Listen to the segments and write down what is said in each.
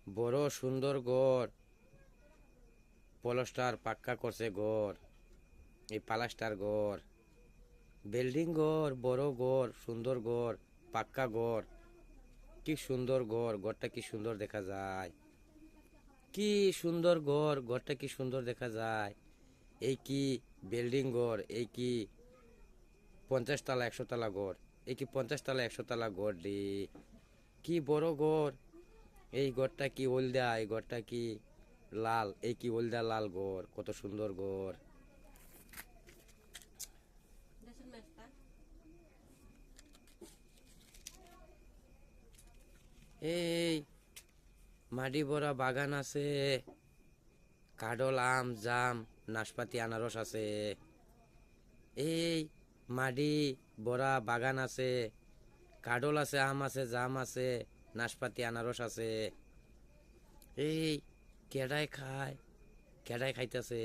বড় সুন্দর ঘর, পলস্টার পাক্কা করছে ঘর। এই পালাস্টার ঘর, বিল্ডিং ঘর, বড় ঘর, সুন্দর ঘর, পাক্কা ঘর। কি সুন্দর ঘর, ঘরটা কি সুন্দর দেখা যায়। কি সুন্দর ঘর, ঘরটা কি সুন্দর দেখা যায়। এই কি বিল্ডিং ঘর, এই কি 50 তলা 100 তলা ঘর, এই কি 50 তলা 100 তলা ঘর রে। কি বড় ঘর। এই ঘরটা কি হলদা, এই ঘরটা কি লাল, এই কি হলদা লাল ঘর, কত সুন্দর ঘর। এই মাটি ভরা বাগান আছে, কাডল আম জাম নাশপাতি আনারস আছে। এই মাটি ভরা বাগান আছে, কাডল আছে, আম আছে, জাম আছে, নাশপাতি আনারস আছে। এই কেডাই খায়, কেডাই খাইতেছে।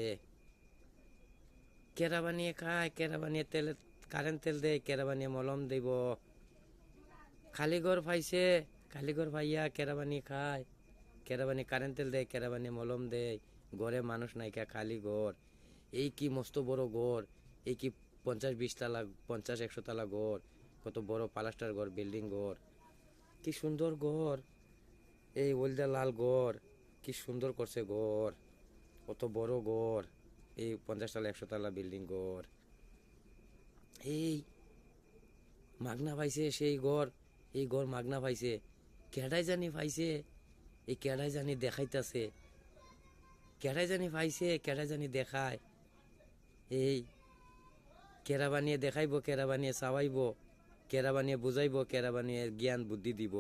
কেরা বানিয়ে খায়, কেরা বানিয়ে তেল, কারেন্ট তেল দেয়, কেরা বানিয়ে মলম দিব। খালি ঘর পাইছে, খালি ঘর পাইয়া কেরা বানিয়ে খায়, কেরা বানিয়ে কারেন্ট তেল দেয়, কেরা বানিয়ে মলম দেয়। ঘরে মানুষ নাইকা, খালি ঘর। এই কি মস্ত বড় ঘর, এই কি 50 20 তলা 50 100 তলা ঘর, কত বড় পালাস্টার ঘর, বিল্ডিং ঘর। কি সুন্দর ঘর, এই ওলদা লাল ঘর। কি সুন্দর করছে ঘর, কত বড় ঘর। এই 50 তলা 100 তলা বিল্ডিং ঘর। এই মাগনা পাইছে সেই ঘর, এই ঘর মাগনা পাইছে। কেডাই জানি পাইছে, এই কেডাই জানি দেখাইতাছে, কেডাই জানি পাইছে, কেডাই জানি দেখায়। এই কেরা বানিয়ে দেখাইব, কেরা বানিয়ে চাওয়াইব, কেরা বানিয়ে বুঝাইব, কেরা বানিয়ে জ্ঞান বুদ্ধি দিব।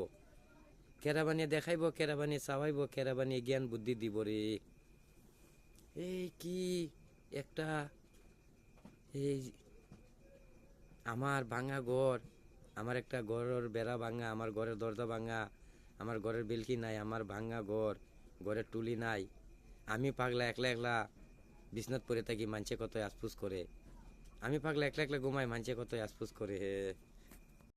কেরা বানিয়ে দেখাইব, কেরা বানিয়ে চাওয়াইব, কেরা বানিয়ে জ্ঞান বুদ্ধি দিব রে। এই কি একটা, এই আমার ভাঙা ঘর, আমার একটা ঘরের বেড়া ভাঙা, আমার ঘরের দরজা ভাঙা, আমার ঘরের বেলকি নাই, আমার ভাঙা ঘর, ঘরের টুলি নাই। আমি পাগলা একলা একলা বিছনাত পড়ে থাকি, মানছে কত আশফুস করে। আমি পাগলা একলা একলা ঘুমাই, মানছে কত আশফুস করে।